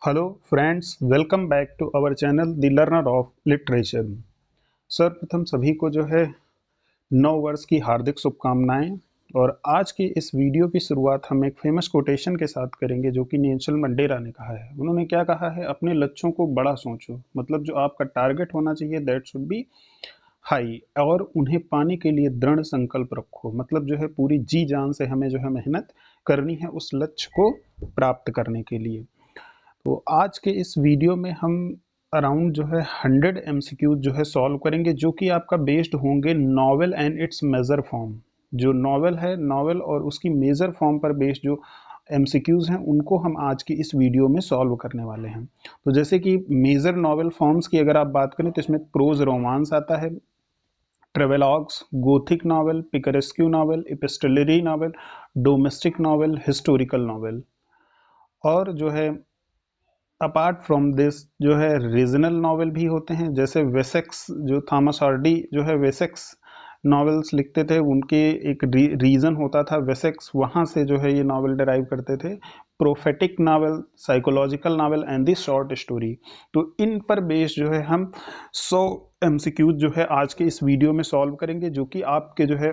Hello friends, welcome back to our channel The Learner of Literature। सर्वप्रथम सभी को जो है नव वर्ष की हार्दिक शुभकामनाएं। और आज की इस वीडियो की शुरुआत हम एक फेमस कोटेशन के साथ करेंगे जो कि नेल्सन मंडेला ने कहा है। उन्होंने क्या कहा है, अपने लक्ष्यों को बड़ा सोचो, मतलब जो आपका टारगेट होना चाहिए दैट शुड बी हाई, और उन्हें पाने के लिए दृढ़ संकल्प रखो, मतलब जो है पूरी जी जान से हमें जो है मेहनत करनी है उस लक्ष्य को प्राप्त करने के लिए। तो आज के इस वीडियो में हम अराउंड जो है 100 एमसीक्यूज जो है सॉल्व करेंगे, जो कि आपका बेस्ड होंगे novel and its major form. जो नॉवेल है, नॉवेल और उसकी मेजर फॉर्म पर बेस्ड जो एमसीक्यूज हैं उनको हम आज की इस वीडियो में सॉल्व करने वाले हैं। तो जैसे कि मेजर नॉवेल फॉर्म्स की अगर आप बात करें तो इसमें प्रोज रोमांस आता है, travelogues, Gothic novel, picaresque novel, epistolary novel, domestic novel, historical novel. और जो है अपार्ट फ्रॉम दिस जो है रीजनल नॉवेल भी होते हैं, जैसे वेसेक्स, जो थॉमस हार्डी जो है वेसेक्स नॉवेल्स लिखते थे, उनके एक रीजन होता था वेसेक्स, वहाँ से जो है ये नॉवेल डिराइव करते थे। Prophetic novel, psychological novel and the short story. तो इन पर बेस्ड जो है हम 100 एमसीक्यूज जो है आज के इस वीडियो में सॉल्व करेंगे, जो कि आपके जो है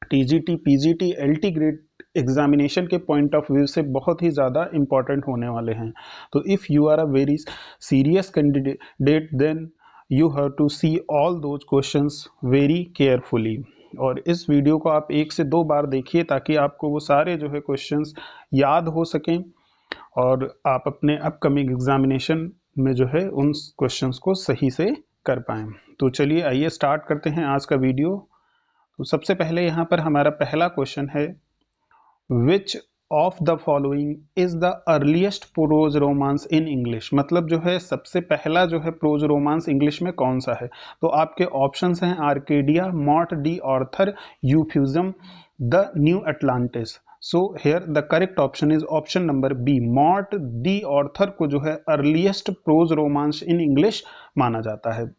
TGT, PGT, LT grade examination के पॉइंट ऑफ व्यू से बहुत ही ज़्यादा इंपॉर्टेंट होने वाले हैं। तो if you are a very serious candidate then you have to see all those questions very carefully. और इस वीडियो को आप 1 से 2 बार देखिए ताकि आपको वो सारे जो है क्वेश्चंस याद हो सकें और आप अपने अपकमिंग एग्जामिनेशन में जो है उन क्वेश्चंस को सही से कर पाएं। तो चलिए आइए स्टार्ट करते हैं आज का वीडियो। तो सबसे पहले यहाँ पर हमारा पहला क्वेश्चन है, which of the following is the earliest prose romance in English. मतलब जो है सबसे पहला जो है प्रोज रोमांस इंग्लिश में कौन सा है। तो आपके ऑप्शंस हैं Arcadia, Morte d'Arthur, Euphuism, the New Atlantis. So here the correct option is option number B, Morte d'Arthur को जो है earliest prose romance in English माना जाता है।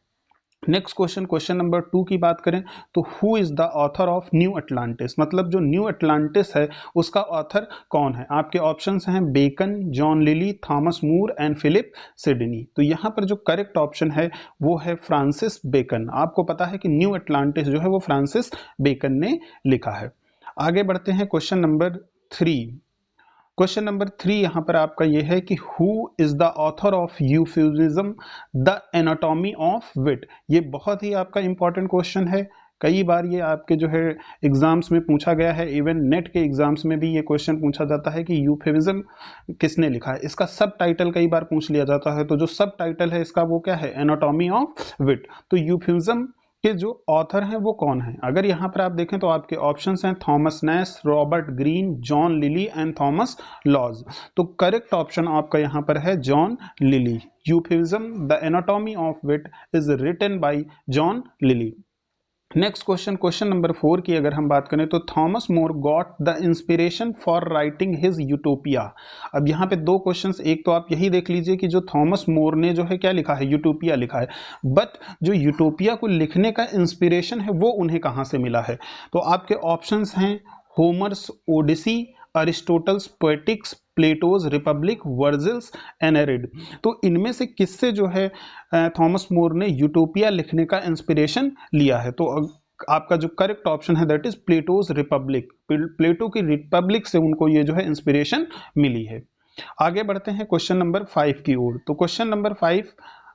नेक्स्ट क्वेश्चन, क्वेश्चन नंबर 2 की बात करें तो who is the author of new Atlantis. मतलब जो न्यू अटलांटिस है उसका ऑथर कौन है। आपके ऑप्शंस हैं Bacon, John Lyly, Thomas More and Philip Sidney. तो यहाँ पर जो करेक्ट ऑप्शन है वो है फ्रांसिस बेकन। आपको पता है कि न्यू अटलांटिस जो है वो फ्रांसिस बेकन ने लिखा है। आगे बढ़ते हैं क्वेश्चन नंबर 3। क्वेश्चन नंबर 3 यहाँ पर आपका ये है कि who is the author of Euphuism the anatomy of wit. ये बहुत ही आपका इंपॉर्टेंट क्वेश्चन है। कई बार ये आपके जो है एग्जाम्स में पूछा गया है, इवन नेट के एग्जाम्स में भी ये क्वेश्चन पूछा जाता है कि यूफेमिज्म किसने लिखा है। इसका सब टाइटल कई बार पूछ लिया जाता है, तो जो सब टाइटल है इसका वो क्या है, एनाटॉमी ऑफ विट। तो यूफेमिज्म के जो ऑथर हैं वो कौन है। अगर यहाँ पर आप देखें तो आपके ऑप्शंस हैं Thomas Nashe, Robert Greene, John Lyly and Thomas Lodge. तो करेक्ट ऑप्शन आपका यहाँ पर है John Lyly. Euphuism the anatomy of wit is written by John Lyly. Next question, question number 4 की अगर हम बात करें तो Thomas More got the inspiration for writing his Utopia. अब यहाँ पे 2 क्वेश्चंस, एक तो आप यही देख लीजिए कि जो थॉमस मोर ने जो है क्या लिखा है, यूटोपिया लिखा है, बट जो यूटोपिया को लिखने का इंस्पिरेशन है वो उन्हें कहाँ से मिला है। तो आपके ऑप्शंस हैं Homer's Odyssey, Aristotle's Poetics, Plato's Republic, Virgil's Aeneid. तो इनमें से किससे जो है थॉमस मोर ने यूटोपिया लिखने का इंस्पिरेशन लिया है। तो आपका जो करेक्ट ऑप्शन है दैट इज प्लेटोज रिपब्लिक। प्लेटो की रिपब्लिक से उनको ये जो है इंस्पिरेशन मिली है। आगे बढ़ते हैं क्वेश्चन नंबर 5 की ओर। तो क्वेश्चन नंबर 5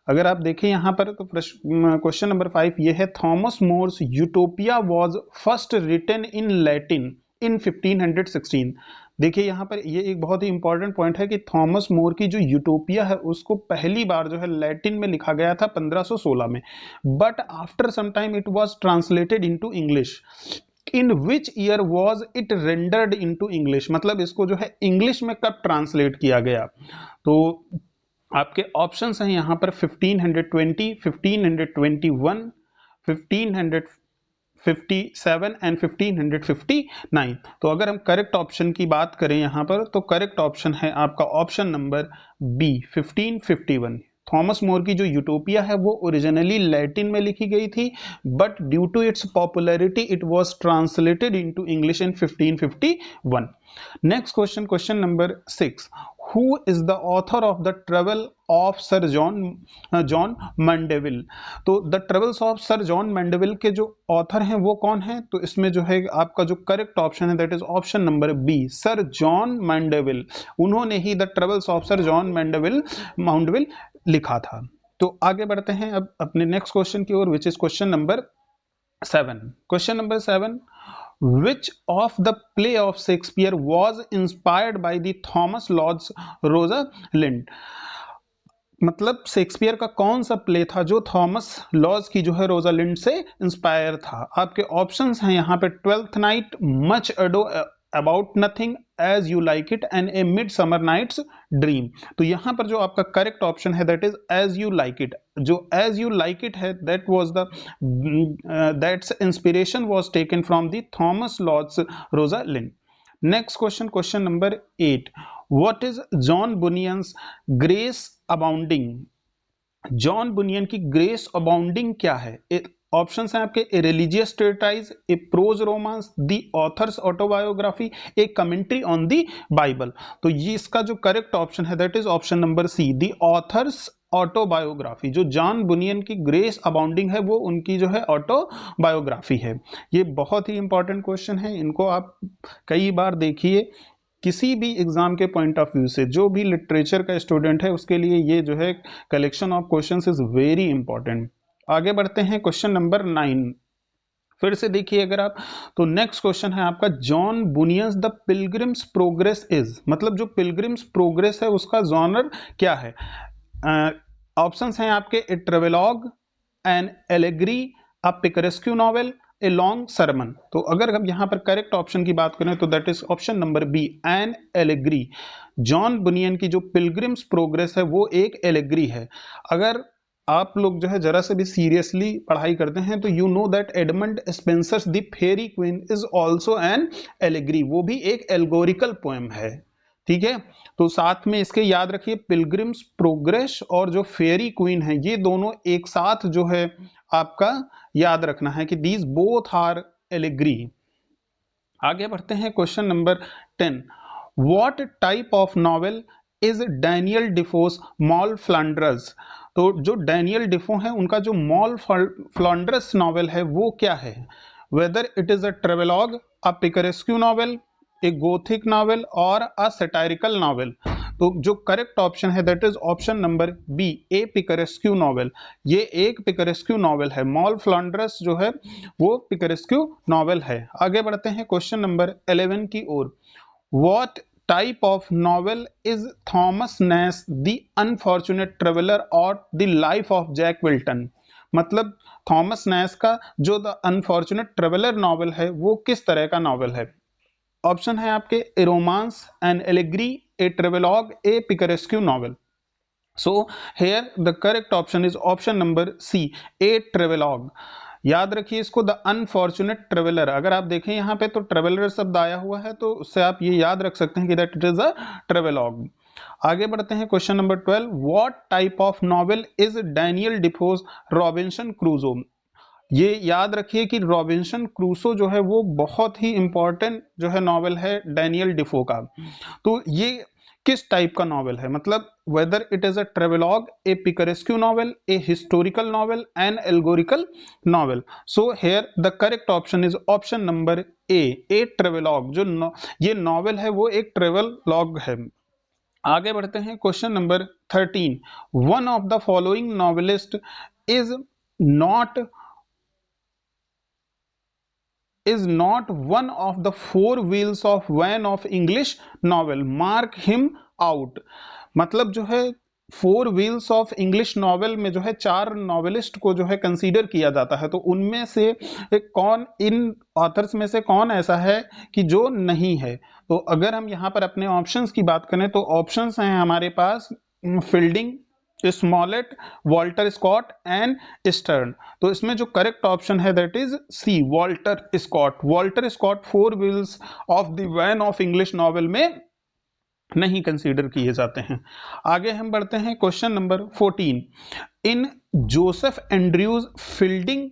अगर आप देखें यहाँ पर तो क्वेश्चन नंबर 5 ये है, Thomas More's Utopia was first written in Latin in 1516। देखिए यहाँ पर ये एक बहुत ही इंपॉर्टेंट पॉइंट है कि थॉमस मोर की जो यूटोपिया है उसको पहली बार जो है लैटिन में लिखा गया था 1516 में, but after some time it was translated into English. In which year was it rendered into English. मतलब इसको जो है इंग्लिश में कब ट्रांसलेट किया गया। तो आपके ऑप्शंस हैं यहाँ पर 1520, 1521, 1557 एंड 1559। तो अगर हम करेक्ट ऑप्शन की बात करें यहाँ पर तो करेक्ट ऑप्शन है आपका option number B 1551। Thomas More की जो यूटोपिया है वो ओरिजिनली लैटिन में लिखी गई थी, but due to its popularity it was translated into English in 1551। Next question, question number 6, who is the author of the travel of sir John Mandeville. तो the travels of sir John Mandeville के जो author हैं वो कौन है? तो इसमें जो है आपका जो करेक्ट ऑप्शन है that is option number B, sir John Mandeville. उन्होंने ही the travels of sir John Mandeville लिखा था। तो आगे बढ़ते हैं अब अपने नेक्स्ट क्वेश्चन की ओर, which is question number 7। Question number 7, which of the play of Shakespeare was inspired by the Thomas Lodge Rosalind। मतलब शेक्सपियर का कौन सा प्ले था जो थॉमस लॉज की जो है रोजालिंड से इंस्पायर था? आपके ऑप्शंस हैं यहाँ पे, Twelfth Night, Much Ado About Nothing, As You Like It and A Midsummer Night's Dream. तो यहाँ पर जो आपका करेक्ट ऑप्शन है that is As You Like It. जो एज यू लाइक इट है that was the that's inspiration was taken from the Thomas Lodge Rosalind. Next question, question number 8, what is John Bunyan's Grace Abounding. John Bunyan की Grace Abounding क्या है? Options हैं आपके, a religious treatise, a prose romance, the author's autobiography, a commentary on the Bible. तो ये इसका जो correct option है that is option number C, the author's autobiography. जो जॉन बुनियन की ग्रेस अबाउंडिंग है वो उनकी जो है ऑटोबायोग्राफी है। ये बहुत ही इंपॉर्टेंट क्वेश्चन है, इनको आप कई बार देखिए किसी भी एग्जाम के पॉइंट ऑफ व्यू से। जो भी लिटरेचर का स्टूडेंट है उसके लिए ये जो है collection of questions is very important. आगे बढ़ते हैं क्वेश्चन नंबर 9। फिर से देखिए अगर आप, तो नेक्स्ट क्वेश्चन है आपका, John Bunyan's the Pilgrim's Progress is. मतलब जो पिलग्रिम्स प्रोग्रेस है उसका जॉनर क्या है? ऑप्शंस हैं आपके, a travelogue, an allegory, a picaresque novel, a long sermon. तो अगर हम यहाँ पर करेक्ट ऑप्शन की बात करें तो that is option number B, an allegory. John Bunyan की जो पिलग्रिम्स प्रोग्रेस है वो एक एलेग्री है। अगर आप लोग जो है जरा से भी सीरियसली पढ़ाई करते हैं तो you know that Edmund Spenser's the Faerie Queene is also an allegory, वो भी एक एल्गोरिकल पोएम है। ठीक है, तो साथ में इसके याद रखिए पिलग्रिम्स प्रोग्रेस और जो फेरी क्वीन है ये दोनों एक साथ जो है आपका याद रखना है कि दीज बोथ आर एलेग्री। आगे बढ़ते हैं question number 10, what type of novel is Daniel Defoe's Moll Flanders. तो जो डैनियल डिफो है उनका जो मॉल फ्लैंड्रस नॉवेल है वो क्या है? Whether it is a travelogue, a picaresque novel, a Gothic novel और अ सैटारिकल नॉवेल। तो जो करेक्ट ऑप्शन है that is option number B, a picaresque novel. ये एक पिकरेस्क्यू नॉवेल है, मॉल फ्लैंड्रस जो है वो पिकरेस्क्यू नॉवेल है। आगे बढ़ते हैं क्वेश्चन नंबर 11 की ओर, what type of novel is Thomas Nashe the Unfortunate Traveller और the Life of Jack Wilton. मतलब थॉमस नैश का जो द अनफॉर्चुनेट ट्रेवलर नॉवेल है वो किस तरह का नॉवेल है? ऑप्शन है आपके, a romance, an allegory, a travelogue, a picaresque novel. So here the correct option is option number C, a travelogue. याद रखिए इसको, द अनफॉर्चुनेट ट्रेवलर। अगर आप देखें यहाँ पे तो ट्रेवलर शब्द आया हुआ है तो उससे आप ये याद रख सकते हैं कि that it is a travelogue. आगे बढ़ते हैं question number 12, what type of novel is Daniel Defoe's Robinson Crusoe. ये याद रखिए कि रॉबिन्सन क्रूसो जो है वो बहुत ही इंपॉर्टेंट जो है नॉवेल है डैनियल डिफो का। तो ये किस टाइप का नॉवेल है? मतलब whether it is a travelogue, a picaresque novel, a historical novel, an allegorical novel. So here the correct option is option number A travelogue. जो ये नॉवेल है वो एक ट्रेवेलॉग है। आगे बढ़ते हैं question number 13, one of the following novelist is not one of the four wheels of van of English novel, mark him out। मतलब जो है four wheels of English novel में जो है चार नॉवेलिस्ट को जो है कंसीडर किया जाता है, तो उनमें से एक कौन, इन ऑथर्स में से कौन ऐसा है कि जो नहीं है? तो अगर हम यहाँ पर अपने ऑप्शंस की बात करें तो ऑप्शंस हैं हमारे पास, Fielding, Smollett, Walter Scott and Sterne. तो इसमें जो करेक्ट ऑप्शन है that is C, Walter Scott. Walter Scott four wheels of the van of English novel में नहीं कंसीडर किए जाते हैं। आगे हम बढ़ते हैं question number 14। In Joseph Andrews Fielding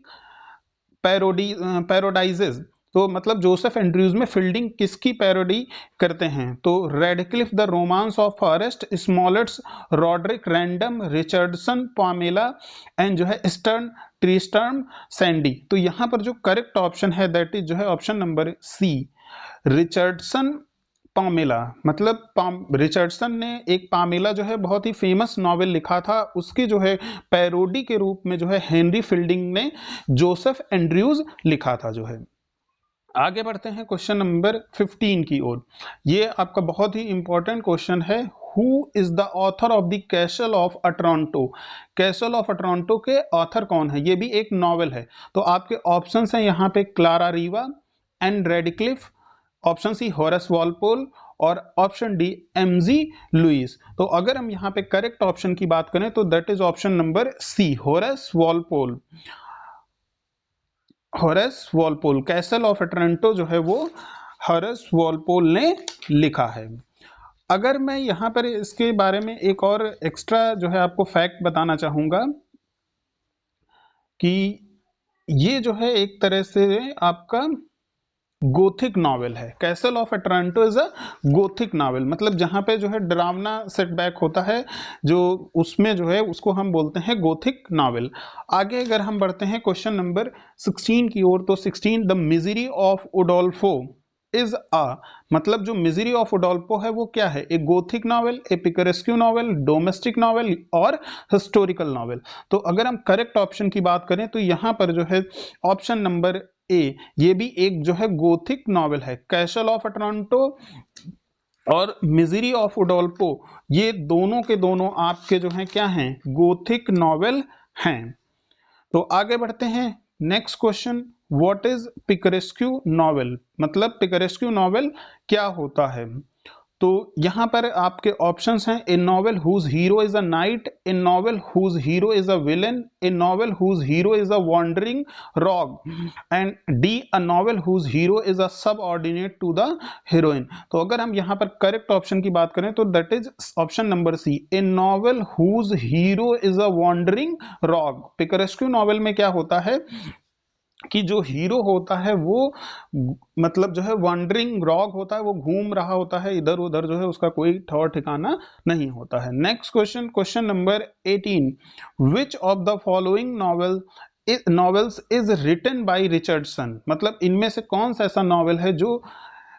parodies, तो मतलब जोसेफ एंड्रयूज में फील्डिंग किसकी पैरोडी करते हैं? तो Radcliffe the Romance of Forest, Smollett's, Roderick Random, Richardson, Pamela and जो है स्टर्न ट्रिस्टर्म सैंडी। तो यहाँ पर जो करेक्ट ऑप्शन है दैट इज जो है option number C, Richardson Pamela. मतलब रिचर्डसन ने एक पामेला जो है बहुत ही फेमस नॉवेल लिखा था, उसकी जो है पैरोडी के रूप में जो है हेनरी फील्डिंग ने जोसेफ एंड्रयूज लिखा था जो है। आगे बढ़ते हैं क्वेश्चन नंबर 15 की ओर। ये आपका बहुत ही इंपॉर्टेंट क्वेश्चन है। Who is the author of the Castle of Otranto? Castle of Otranto के ऑथर कौन है? ये भी एक नॉवेल है। तो आपके ऑप्शंस हैं यहाँ पे Clara Reeve, Ann Radcliffe, option C Horace Walpole और ऑप्शन डी एमजी लुइस। तो अगर हम यहाँ पे करेक्ट ऑप्शन की बात करें तो that is option number C, Horace Walpole. Horace Walpole, Castle of Otranto जो है वो होरेस वॉलपोल ने लिखा है। अगर मैं यहाँ पर इसके बारे में एक और एक्स्ट्रा जो है आपको फैक्ट बताना चाहूंगा कि ये जो है एक तरह से आपका गोथिक नॉवेल है। Castle of Otranto is a Gothic novel, मतलब जहां पे जो है डरावना सेटबैक होता है जो उसमें जो है उसको हम बोलते हैं गोथिक नॉवेल। आगे अगर हम बढ़ते हैं क्वेश्चन नंबर 16 की ओर, तो 16 the misery of Udolpho is a, मतलब जो मिजरी ऑफ उडोल्फो है वो क्या है? एक Gothic novel, a picaresque novel, domestic novel और हिस्टोरिकल नॉवेल। तो अगर हम करेक्ट ऑप्शन की बात करें तो यहां पर जो है ऑप्शन नंबर ए, ये भी एक जो है गोथिक नॉवेल है। कैसल ऑफ अटरांटो और मिजरी ऑफ उडोल्फो, ये दोनों के दोनों आपके जो हैं क्या हैं? गोथिक नॉवेल हैं। तो आगे बढ़ते हैं next question, what is picaresque novel? मतलब पिकरेस्क्यू नॉवेल क्या होता है? तो यहां पर आपके ऑप्शंस हैं, A novel whose hero is a knight, A novel whose hero is a villain, A novel whose hero is a wandering rogue and D a novel whose hero is a subordinate to the heroine. तो अगर हम यहां पर correct option की बात करें तो that is option number C, a novel whose hero is a wandering rogue. Picaresque novel में क्या होता है कि जो हीरो होता है वो मतलब जो है वॉन्डरिंग रॉग होता है, वो घूम रहा होता है इधर उधर, जो है उसका कोई ठौर ठिकाना नहीं होता है। Next question, question number 18, which of the following novels is written by Richardson? मतलब इनमें से कौन सा ऐसा नॉवेल है जो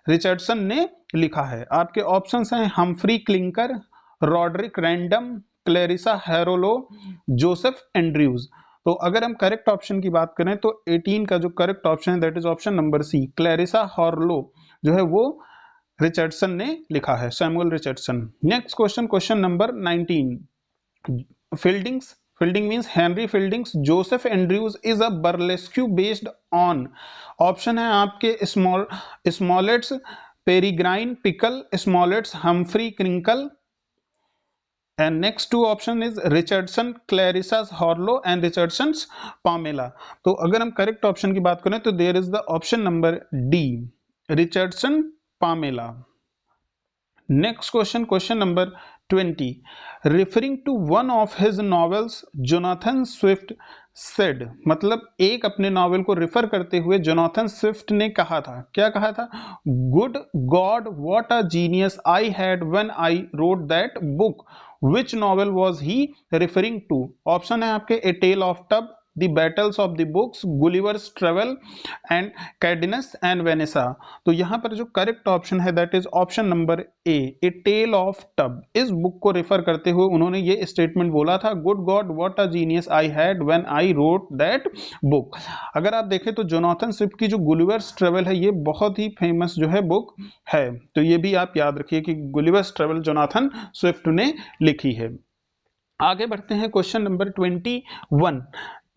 रिचर्डसन ने लिखा है? आपके ऑप्शंस हैं, Humphry Clinker, Roderick Random, Clarissa Harlowe, Joseph Andrews. तो अगर हम करेक्ट ऑप्शन की बात करें तो 18 का जो करेक्ट ऑप्शन है that is option number C, Clarissa Harlowe जो है वो रिचर्डसन ने लिखा है, Samuel Richardson. Next question, question number 19, Fielding's, Fielding means Henry Fielding's Joseph Andrews is a burlesque based on. Option है आपके Smollett's, Peregrine, Pickle, Smollett's, Humphry Clinker and next two option is Richardson, Clarissa's Harlow and Richardson's Pamela। तो अगर हम correct option की बात करें तो there is the option number D, Richardson Pamela. Next question, question number 20, referring to one of his novels Jonathan Swift said, मतलब एक अपने नॉवेल को रिफर करते हुए जोनाथन स्विफ्ट ने कहा था, क्या कहा था? Good God what a genius I had when I wrote that book, which novel was he referring to? Option है आपके, a tale of tub, the battles of the books, Gulliver's travel and Cadenus and Vanessa. तो यहां पर जो correct option है that is option number a tale of tub. इस book को refer करते हुए उन्होंने ये स्टेटमेंट बोला था, good God what a genius I had when I wrote that book. अगर आप देखें तो जोनाथन स्विफ्ट की जो गुलिवर्स ट्रेवल है ये बहुत ही फेमस जो है बुक है, तो ये भी आप याद रखिए कि गुलिवर्स ट्रेवल जोनाथन स्विफ्ट ने लिखी है। आगे बढ़ते हैं question number 21,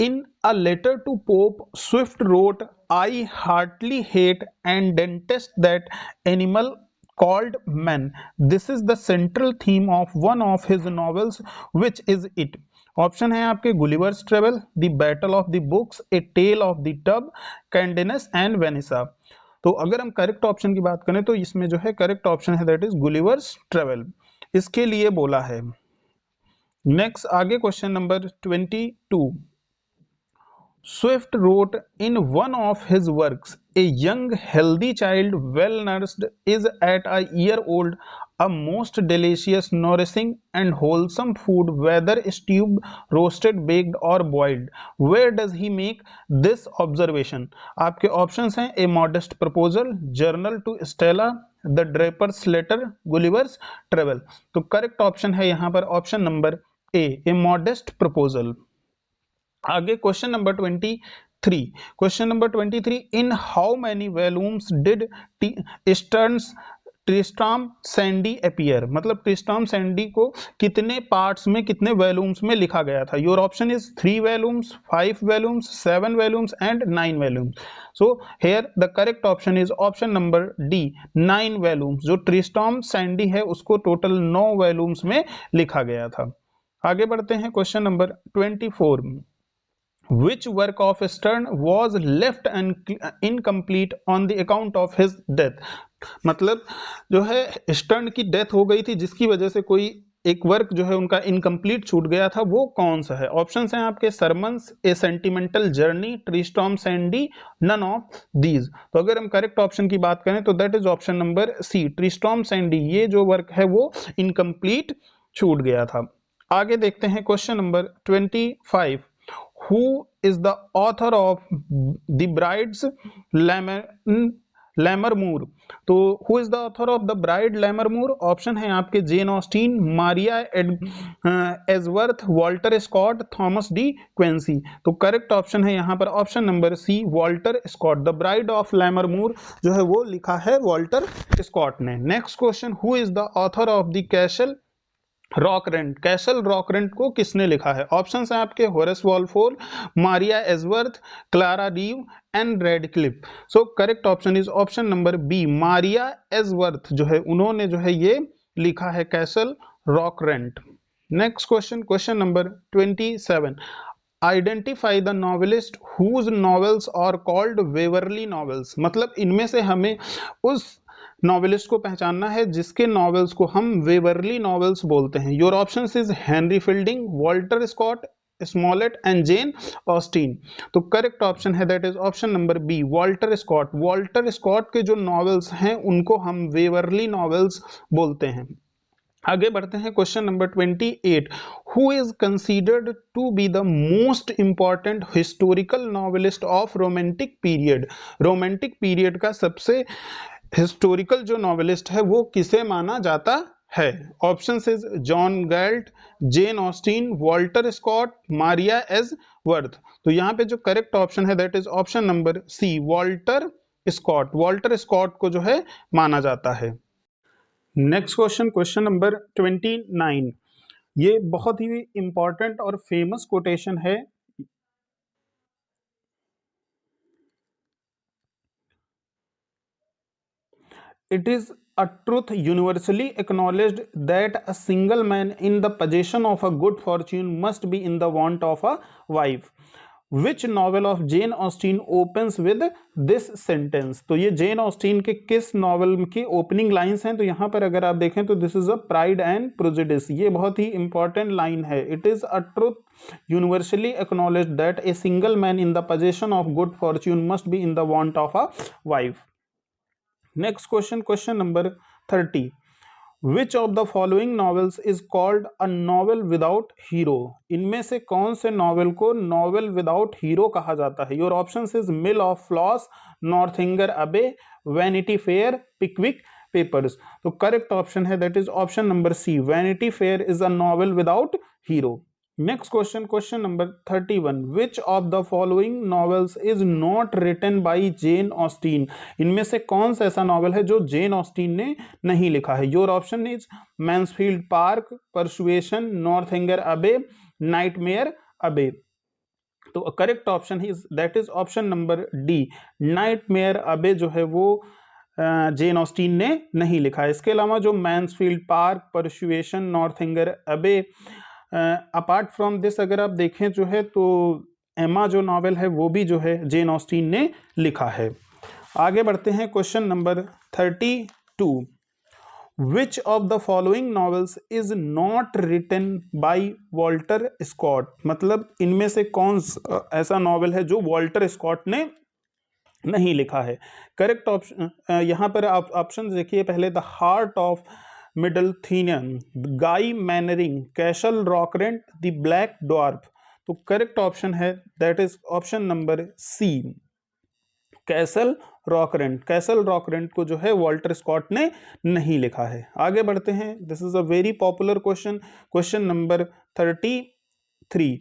in a letter to Pope Swift wrote, I heartily hate and detest that animal called men, this is the central theme of one of his novels, which is it? Option है आपके, Gulliver's travel, the battle of the books, a tale of the tub, Cadenus and Vanessa. तो अगर हम correct option की बात करें तो इसमें जो है करेक्ट ऑप्शन है दैट इज गुलिवर्स ट्रेवल, इसके लिए बोला है। नेक्स्ट आगे question number 22। Swift wrote in one of his works, "A young, healthy child, well nourished, is at a year old a most delicious, nourishing, and wholesome food, whether stewed, roasted, baked, or boiled." Where does he make this observation? आपके options हैं A Modest Proposal, Journal to Stella, The Draper's Letter, Gulliver's Travel। तो correct option है यहाँ पर option number A Modest Proposal। आगे question number 23। Question number 23, in how many volumes did Tristram Shandy appear, मतलब Tristram Sandy को कितने parts में, कितने वॉल्यूम्स में लिखा गया था? Your option is 3 volumes, 5 volumes, 7 volumes and 9 volumes. So here the correct option is option number D 9 volumes. जो ट्रिस्ट्राम सैंडी है उसको टोटल 9 वॉल्यूम्स में लिखा गया था। आगे बढ़ते हैं question number 24। Which work of Stern was left incomplete on the account of his death? मतलब जो है स्टर्न की डेथ हो गई थी जिसकी वजह से कोई एक वर्क जो है उनका इनकम्प्लीट छूट गया था, वो कौन सा है? ऑप्शंस हैं आपके sermons, a sentimental journey, Tristram Shandy, none of these. तो अगर हम करेक्ट ऑप्शन की बात करें तो that is option number C, Tristram Shandy. ये जो वर्क है वो इनकम्प्लीट छूट गया था। आगे देखते हैं question number 25। Who is the author of The Bride's Lammermoor? तो who is the author of The Bride Lammermoor? Option है आपके Jane Austen, Maria Edgeworth, Walter Scott, Thomas De Quincey. तो करेक्ट ऑप्शन है यहाँ पर option number C, Walter Scott. The bride of Lammermoor जो है वो लिखा है वॉल्टर स्कॉट ने। Next question, who is the author of the Castle Rackrent? Castle Rackrent को किसने लिखा है? ऑप्शंस हैं आपके Horace Walpole, Maria Edgeworth, Clara Reeve and Radcliffe. So correct option is option number B, Maria Edgeworth जो है उन्होंने जो है ये लिखा है Castle Rackrent. Next question, question number 27। Identify the novelist whose novels are called Waverley novels, मतलब इनमें से हमें उस नॉवेलिस्ट को पहचानना है जिसके नॉवेल्स को हम वेवरली नॉवेल्स बोलते हैं। Your options is Henry Fielding, Walter Scott, Smollett and Jane Austen. तो करेक्ट ऑप्शन है that is option number B, Walter Scott. Walter Scott के जो नॉवेल्स हैं उनको हम वेवरली नॉवेल्स बोलते हैं। आगे बढ़ते हैं question number 28। Who is considered to be the most important historical novelist of romantic period? Romantic period का सबसे हिस्टोरिकल जो नॉवेलिस्ट है वो किसे माना जाता है? Options is John Galt, Jane Austen, Walter Scott, Maria Edgeworth. तो यहाँ पे जो करेक्ट ऑप्शन है that is option number C, Walter Scott. Walter Scott को जो है माना जाता है। Next question, question number 29। ये बहुत ही इंपॉर्टेंट और फेमस कोटेशन है। It is a truth universally acknowledged that a single man in the possession of a good fortune must be in the want of a wife. Which novel of Jane Austen opens with this sentence? तो ये Jane Austen के किस novel की opening lines हैं? तो यहाँ पर अगर आप देखें तो this is a pride and prejudice. ये बहुत ही इंपॉर्टेंट लाइन है। It is a truth universally acknowledged that a single man in the possession of good Fortune must be in the want of a wife. Next question, question number 30। Which of the following novels is called a novel without hero? इनमें से कौन से novel को novel without hero कहा जाता है? Your options is Mill of Floss, Northanger Abbey, Vanity Fair, Pickwick Papers. तो correct option है that is option number C, Vanity Fair is a novel without hero. Next question, question number 31। Which of the following novels is not written by Jane Austen? इनमें से कौन सा ऐसा novel है जो Jane Austen ने नहीं लिखा है? Your option is Mansfield Park, Persuasion, Northanger Abbey, Nightmare Abbey. तो correct option is that is option number D, Nightmare Abbey जो है वो जेन ऑस्टिन ने नहीं लिखा है। इसके अलावा जो मैन्सफील्ड पार्क, परसुएशन, नॉर्थएंगर अबे, अपार्ट फ्रॉम दिस अगर आप देखें जो है तो एमा जो नॉवेल है वो भी जो है जेन ऑस्टिन ने लिखा है। आगे बढ़ते हैं question number 32। Which of the following novels is not written by Walter Scott, मतलब इनमें से कौन ऐसा नॉवेल है जो वॉल्टर स्कॉट ने नहीं लिखा है। करेक्ट ऑप्शन यहाँ पर आप ऑप्शन देखिए पहले, the heart of Midlothian, Guy Mannering, Castle Rackrent, the black dwarf. तो करेक्ट ऑप्शन है that is option number C, Castle Rackrent. Castle Rackrent को जो है वॉल्टर स्कॉट ने नहीं लिखा है। आगे बढ़ते हैं, this is a very popular question, question number 33।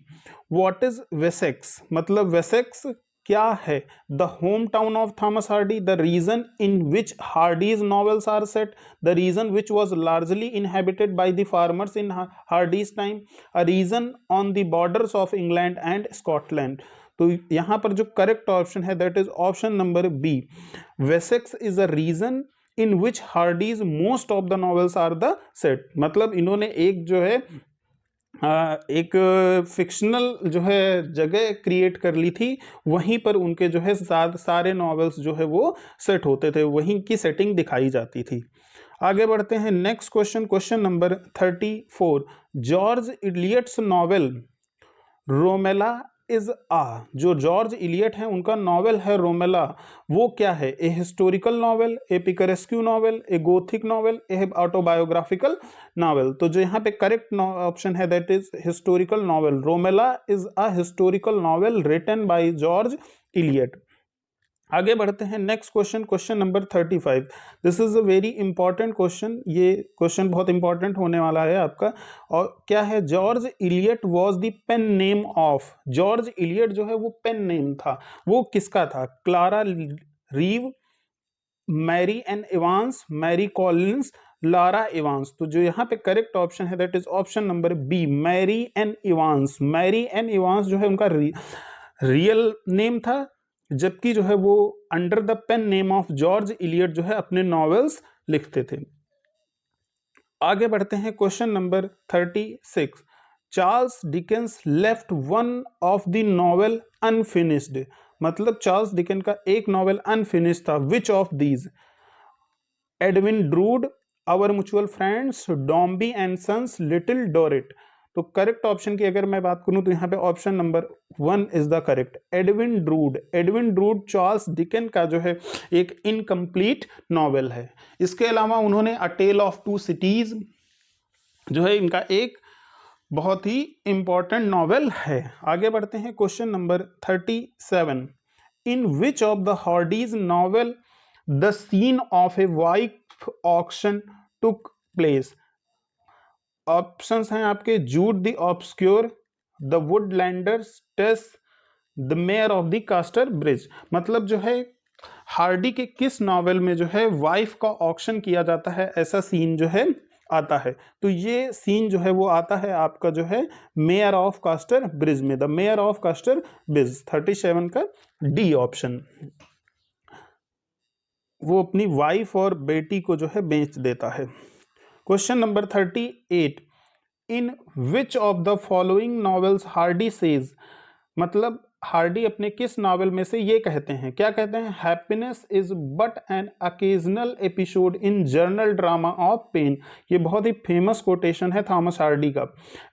What is Wessex, मतलब वेसेक्स क्या है? The home town of Thomas Hardy, the region in which Hardy's novels are set, the region which was largely inhabited by the farmers in Hardy's time, a region on the borders of England and Scotland. तो यहां पर जो correct option है that is option number B, Wessex is a reason in which Hardy's most of the novels are the set. मतलब इन्होंने एक जो है एक फिक्शनल जो है जगह क्रिएट कर ली थी, वहीं पर उनके जो है सारे नॉवेल्स जो है वो सेट होते थे, वहीं की सेटिंग दिखाई जाती थी। आगे बढ़ते हैं next question, question number 34। George Eliot's novel Romola is a, जो जॉर्ज इलियट है उनका नॉवेल है रोमेला, वो क्या है? A historical novel, a picaresque novel, a Gothic novel, a autobiographical novel. तो जो यहाँ पे करेक्ट ऑप्शन है that is historical novel. Romola is a historical novel written by George Eliot. आगे बढ़ते हैं next question, question number 35। This is a very important question, ये question बहुत इंपॉर्टेंट होने वाला है आपका। और क्या है? George Eliot was the pen name of, George Eliot जो है वो पेन नेम था, वो किसका था? Clara Reeve, Mary Ann Evans, Mary Collins, Lara Evans. तो जो यहाँ पे करेक्ट ऑप्शन है that is option number B, Mary Ann Evans. Mary Ann Evans जो है उनका रियल नेम था, जबकि जो है वो under the pen name of George Eliot जो है अपने नॉवेल्स लिखते थे। आगे बढ़ते हैं question number 36। Charles Dickens left one of the novel unfinished, मतलब चार्ल्स डिकेंस का एक नॉवेल अनफिनिश्ड था। Which of these? Edwin Drood, our mutual friends, Dombey and Sons, Little Dorrit. तो करेक्ट ऑप्शन की अगर मैं बात करूं तो यहाँ पे option number 1 is the correct, Edwin Drood. Edwin Drood Charles Dicken का जो है एक इनकम्प्लीट नॉवेल है। इसके अलावा उन्होंने अ टेल ऑफ टू सिटीज जो है इनका एक बहुत ही इंपॉर्टेंट नॉवेल है। आगे बढ़ते हैं question number 37। In which of the Hardy's novel the scene of a wife auction took place? Options हैं आपके, Jude the Obscure, the Woodlanders, Tess, the Mayor of the Casterbridge ब्रिज। मतलब जो है हार्डी के किस नॉवेल में जो है वाइफ का ऑक्शन किया जाता है, ऐसा सीन जो है आता है? तो ये सीन जो है वो आता है आपका जो है मेयर ऑफ कास्टर ब्रिज में, the Mayor of Casterbridge. 37 का डी ऑप्शन, वो अपनी वाइफ और बेटी को जो है बेच देता है। Question number 38। In which of the following novels Hardy says, मतलब हार्डी अपने किस नॉवेल में से ये कहते हैं, क्या कहते हैं? Happiness is but an occasional episode in general drama of pain. ये बहुत ही फेमस कोटेशन है थॉमस हार्डी का।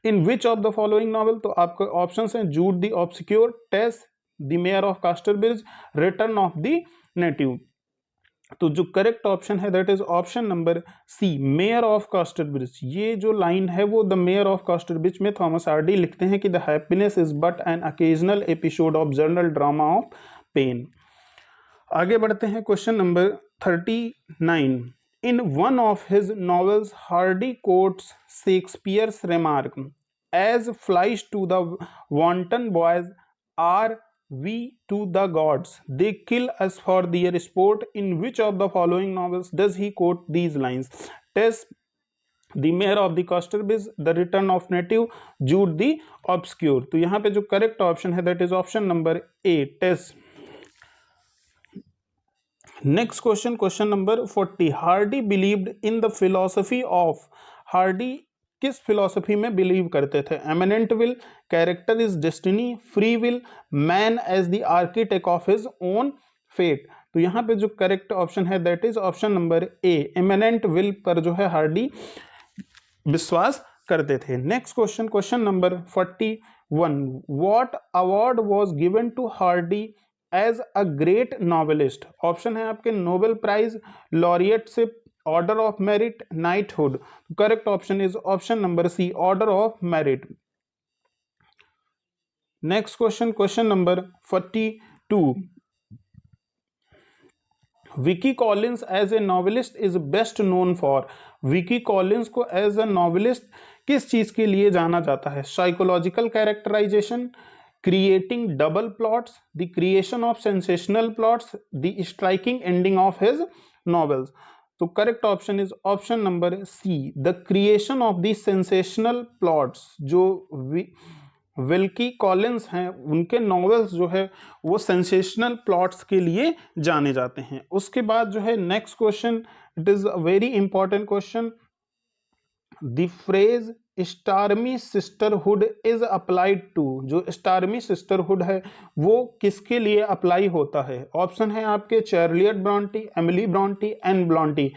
In which of the following novel, तो आपके ऑप्शन हैं Jude the Obscure, Tess, the Mayor of Casterbridge, return of the native. तो जो करेक्ट ऑप्शन है that is option number C, Mayor of Casterbridge. ये जो line है वो द मेयर ऑफ कास्टरब्रिज में थॉमस हार्डी लिखते हैं कि the happiness is but an occasional episode of general drama of pain. आगे बढ़ते हैं question number 39। In one of his novels Hardy quotes Shakespeare's remark, as flies to the wanton boys are we to the gods, they kill us for their sport. In which of the following novels does he quote these lines? Tess, the mayor of the Casterbridge, the return of native, Jude the obscure। तो यहाँ पे जो correct option है that is option number A, Tess. Next question, question number 40। Hardy believed in the philosophy of, Hardy किस philosophy में believe करते थे? Immanent will, character is destiny, free will, man as the architect of his own fate. तो यहाँ पे जो correct option है that is option number A, immanent will पर जो है हार्डी विश्वास करते थे। Next question, question number 41, what award was given to Hardy as a great novelist? Option है आपके Nobel prize, laureateship, order of merit, knighthood. Correct option is option number C, order of merit. Next question, question number 42, Wilkie Collins as a novelist is best known for? Wilkie Collins को as a novelist किस चीज के लिए जाना जाता है? Psychological characterization, creating double plots, the creation of sensational plots, the striking ending of his novels. तो correct option is option number C, the creation of the sensational plots. जो Wilkie Collins हैं उनके नॉवेल्स जो है वो sensational plots के लिए जाने जाते हैं। उसके बाद जो है next question, it is a very important question, the phrase stormy sisterhood is applied to. जो स्टार्मी सिस्टरहुड है वो किसके लिए अप्लाई होता है? ऑप्शन है आपके Charlotte Bronte, Emily Bronte, Anne Bronte,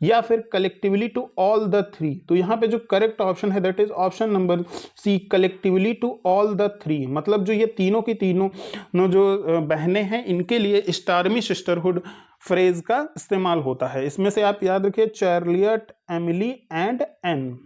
या फिर collectively to all the three. तो यहाँ पे जो करेक्ट ऑप्शन है that is option number C, collectively to all the three. मतलब जो ये तीनों की तीनों जो बहनें हैं इनके लिए स्टार्मी सिस्टरहुड फ्रेज का इस्तेमाल होता है। इसमें से आप याद रखिए चार्लियट, एमिली एंड एन।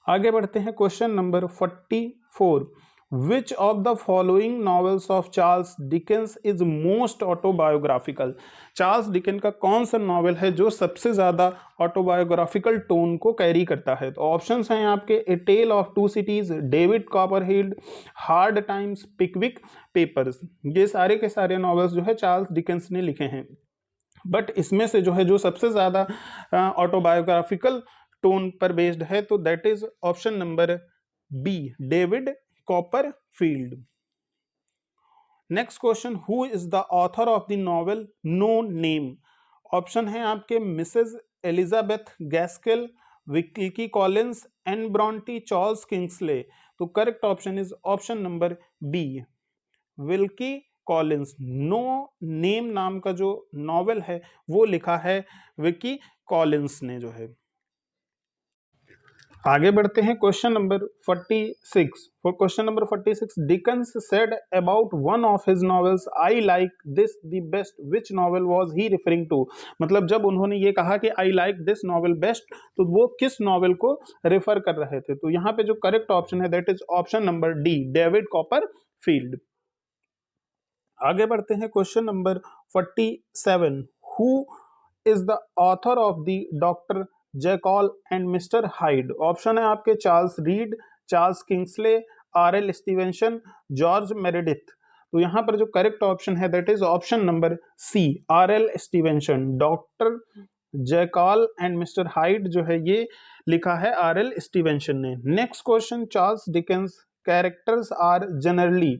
आगे बढ़ते हैं, question number 44, which of the following novels of Charles Dickens is most autobiographical? Charles Dickens का कौन सा नॉवेल है जो सबसे ज्यादा ऑटोबायोग्राफिकल टोन को कैरी करता है? तो ऑप्शंस हैं आपके, a tale of two cities, David Copperfield, hard times, Pickwick Papers. ये सारे के सारे नॉवेल्स जो है चार्ल्स डिकेंस ने लिखे हैं, बट इसमें से जो है जो सबसे ज्यादा ऑटोबायोग्राफिकल टोन पर बेस्ड है तो that is option number B, David Copperfield. Next question, who is the author of the novel no name? Option है आपके Mrs Elizabeth Gaskell, Wilkie Collins, Anne Bronte, Charles Kingsley. तो correct option is option number B, Wilkie Collins. No name नाम का जो novel है वो लिखा है विकी कॉलिंस ने जो है। आगे बढ़ते हैं, question number 46। For question number 46, Dickens said about one of his novels, I like this the best, which novel was he referring to? मतलब जब उन्होंने ये कहा कि I like this novel best, तो वो किस नॉवेल को रेफर कर रहे थे? तो यहाँ पे जो करेक्ट ऑप्शन है that is option number D, David Copperfield. आगे बढ़ते हैं, question number 47, who is the author of the Doctor Jekyll and Mister Hyde? Option है आपके Charles Reade, Charles Kingsley, RL. Stevenson, George Meredith. तो यहां पर जो करेक्ट ऑप्शन है that is option number C, RL. Stevenson. Doctor Jekyll and Mister Hyde जो है ये लिखा है आर.एल. स्टीवेंसन ने। Next question, Charles Dickens characters are generally,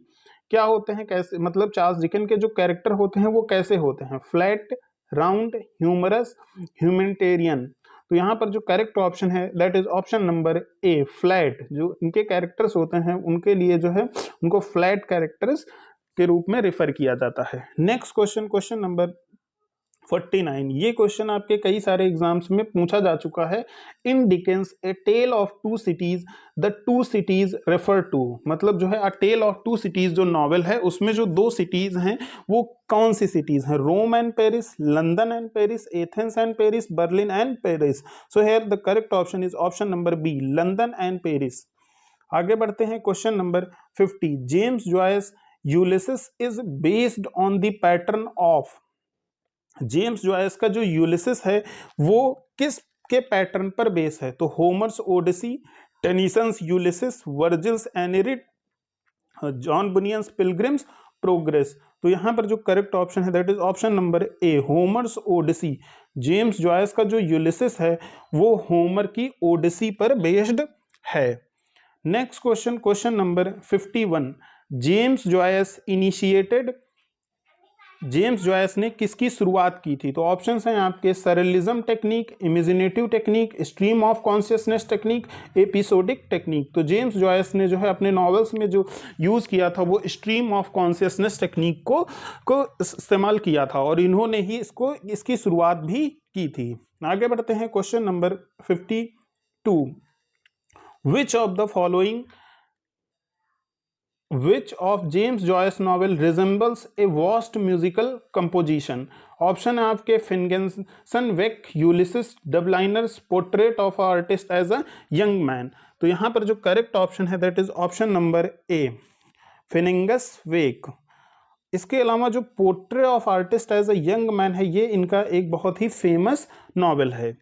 क्या होते हैं, कैसे, मतलब चार्ल्स डिकेंस के जो कैरेक्टर होते हैं वो कैसे होते हैं? Flat, round, humorous, humanitarian. तो यहाँ पर जो करेक्ट ऑप्शन है that is option number A, flat. जो इनके कैरेक्टर्स होते हैं उनके लिए जो है उनको फ्लैट कैरेक्टर्स के रूप में रेफर किया जाता है। नेक्स्ट क्वेश्चन, क्वेश्चन नंबर 49, ये क्वेश्चन आपके कई सारे एग्जाम्स में पूछा जा चुका है। In Dickens a tale of two cities, the two cities refer to, मतलब जो है a tale of two cities जो नॉवेल है उसमें जो दो सिटीज हैं वो कौन सी सिटीज हैं? Rome and Paris, London and Paris, Athens and Paris, Berlin and Paris. So here the correct option is option number B, London and Paris. आगे बढ़ते हैं, question number 50, James Joyce Ulysses is based on the pattern of? James Joyce का जो Ulysses है वो किस के pattern पर बेस है? तो Homer's Odyssey, Tennyson's Ulysses, Virgil's Aeneid, John Bunyan's Pilgrim's Progress. तो यहां पर जो करेक्ट ऑप्शन है that is option number A, Homer's Odyssey. James Joyce का जो यूलिसिस है वो होमर की ओडिसी पर बेस्ड है। Next question, question number 51, James Joyce initiated James Joyce ने किसकी शुरुआत की थी? तो ऑप्शंस हैं आपके surrealism technique, imaginative technique, stream of consciousness technique, episodic technique. तो जेम्स जॉयस ने जो है अपने नॉवेल्स में जो यूज़ किया था वो स्ट्रीम ऑफ कॉन्शियसनेस टेक्निक को इस्तेमाल किया था और इन्होंने ही इसकी शुरुआत भी की थी। आगे बढ़ते हैं question number 52। Which of the following Which of James Joyce novel resembles a vast musical composition? Option है आपके Finnegans Wake, Ulysses, Dubliners, Portrait of Artist as a Young Man. तो यहाँ पर जो करेक्ट ऑप्शन है that is option number A, Finnegans Wake. इसके अलावा जो Portrait of Artist as a Young Man है ये इनका एक बहुत ही फेमस नॉवेल है।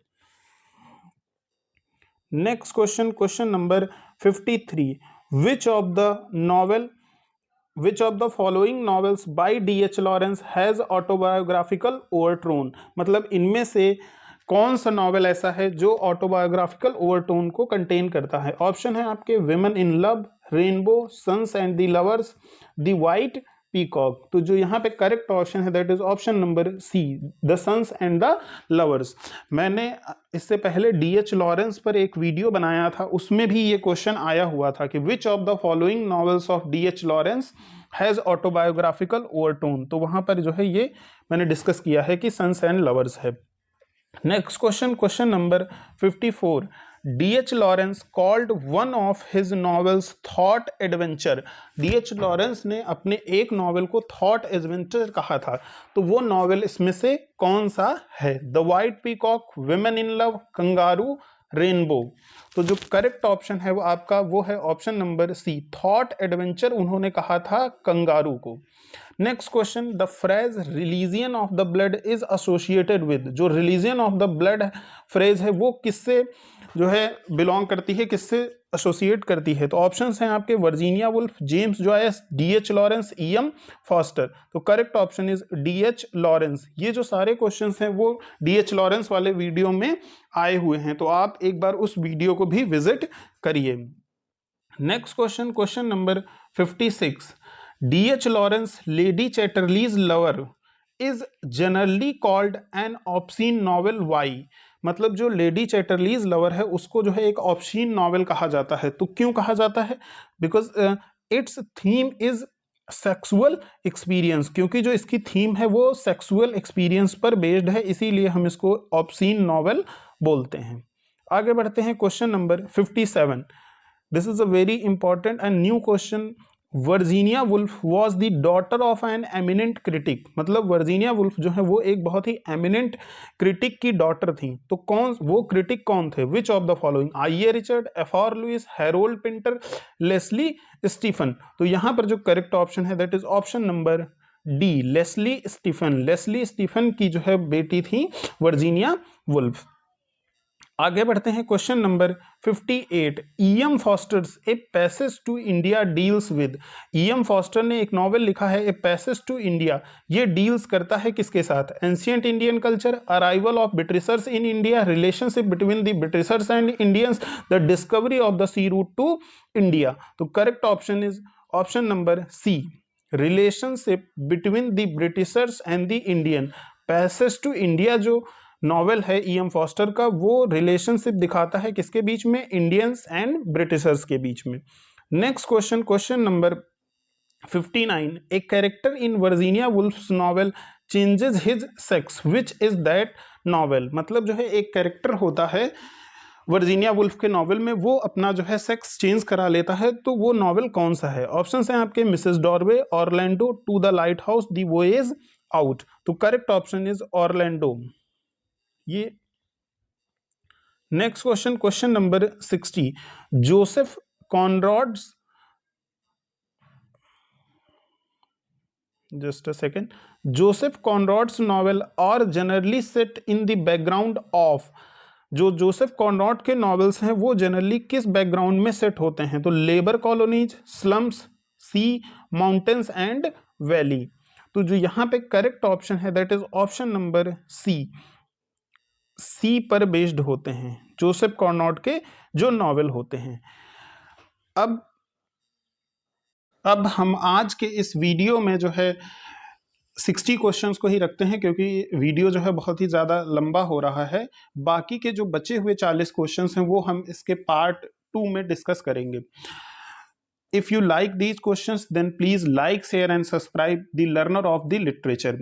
Next question, question number 53। Which of the following novels by D.H. Lawrence has autobiographical overtone? मतलब इनमें से कौन सा नॉवेल ऐसा है जो ऑटोबायोग्राफिकल ओवरटोन को कंटेन करता है? ऑप्शन है आपके Women in Love, Rainbow, Sons and the Lovers, the White Peacock. तो जो यहाँ पे करेक्ट ऑप्शन है that is option number C, the Sons and the Lovers. मैंने इससे पहले डीएच लॉरेंस पर एक वीडियो बनाया था, उसमें भी ये क्वेश्चन आया हुआ था कि which of the following novels of DH Lawrence has autobiographical overtone. तो वहां पर जो है ये मैंने डिस्कस किया है कि सन्स एंड लवर्स है। Next question, question number 54। D.H. Lawrence called one of his novels thought adventure। D.H. Lawrence ने अपने एक नॉवेल को थॉट एडवेंचर कहा था, तो वो नॉवेल इसमें से कौन सा है? The White Peacock, Women in Love, Kangaroo, Rainbow. तो जो करेक्ट ऑप्शन है वो आपका वो है option number C, thought adventure उन्होंने कहा था कंगारू को। Next question, the phrase religion of the blood is associated with. जो religion of the blood phrase है वो किससे जो है बिलोंग करती है, किससे एसोसिएट करती है? तो ऑप्शंस हैं आपके Virginia Woolf, James Joyce, DH Lawrence, EM Forster. तो correct option is DH Lawrence. ये जो सारे क्वेश्चंस हैं वो डीएच लॉरेंस वाले वीडियो में आए हुए हैं, तो आप एक बार उस वीडियो को भी विजिट करिए। Next question, question number 56। D.H. Lawrence, Lady Chatterley's Lover is generally called an obscene novel. Why? मतलब जो लेडी चैटरलीज लवर है उसको जो है एक ऑब्सीन नॉवेल कहा जाता है। तो क्यों कहा जाता है? Because it's theme is sexual experience, क्योंकि जो इसकी थीम है वो सेक्सुअल एक्सपीरियंस पर बेस्ड है, इसीलिए हम इसको ऑब्सीन नॉवेल बोलते हैं। आगे बढ़ते हैं question number 57। This is a very important and new question. Virginia Woolf was the daughter of an eminent critic. मतलब वर्जीनिया वुल्फ जो है वो एक बहुत ही एमिनेंट क्रिटिक की डॉटर थी। तो कौन वो क्रिटिक कौन थे? Which of the following? I A Richard, F R Lewis, Harold Pinter, Leslie Stephen. तो यहां पर जो करेक्ट ऑप्शन है that is option number D, Leslie Stephen. Leslie Stephen की जो है बेटी थी वर्जीनिया वुल्फ। आगे बढ़ते हैं question number 58। EM Forster's A Passage to India deals with. EM Forster ने एक नॉवेल लिखा है ए पैसेज टू इंडिया। ये डील्स करता है किसके साथ? Ancient Indian culture, arrival of Britishers in India, relationship between the Britishers and Indians, the discovery of the sea route to India. तो correct option is option number C, relationship between the Britishers and the Indian. Passage to India जो novel है EM foster का वो relationship दिखाता है किसके बीच में? Indians and Britishers के बीच में। Next question, question number 59। A character in Virginia wolves novel changes his sex, which is that novel. मतलब जो है एक कैरेक्टर होता है वर्जीनिया वुल्फ के नॉवेल में, वो अपना जो है सेक्स चेंज करा लेता है, तो वो नॉवेल कौन सा है? ऑप्शंस हैं आपके Mrs Dalloway, Orlando, To the Lighthouse, The Voyage Out. तो करेक्ट ऑप्शन इज ऑरलैंडो। ये next question, question number 60। Joseph Conrad's, just a second, Joseph Conrad's novel are generally set in the background of. जो Joseph Conrad के novels हैं वो generally किस background में set होते हैं? तो labour colonies, slums, sea, mountains and valley. तो जो यहां पे करेक्ट ऑप्शन है that is option number C पर बेस्ड होते हैं जोसेफ कॉनरॉड के जो नॉवेल होते हैं। अब हम आज के इस वीडियो में जो है 60 क्वेश्चंस को ही रखते हैं क्योंकि वीडियो जो है बहुत ही ज़्यादा लंबा हो रहा है। बाकी के जो बचे हुए 40 क्वेश्चंस हैं वो हम इसके पार्ट 2 में डिस्कस करेंगे। If you like these questions, then please like, share and subscribe the Learner of the Literature.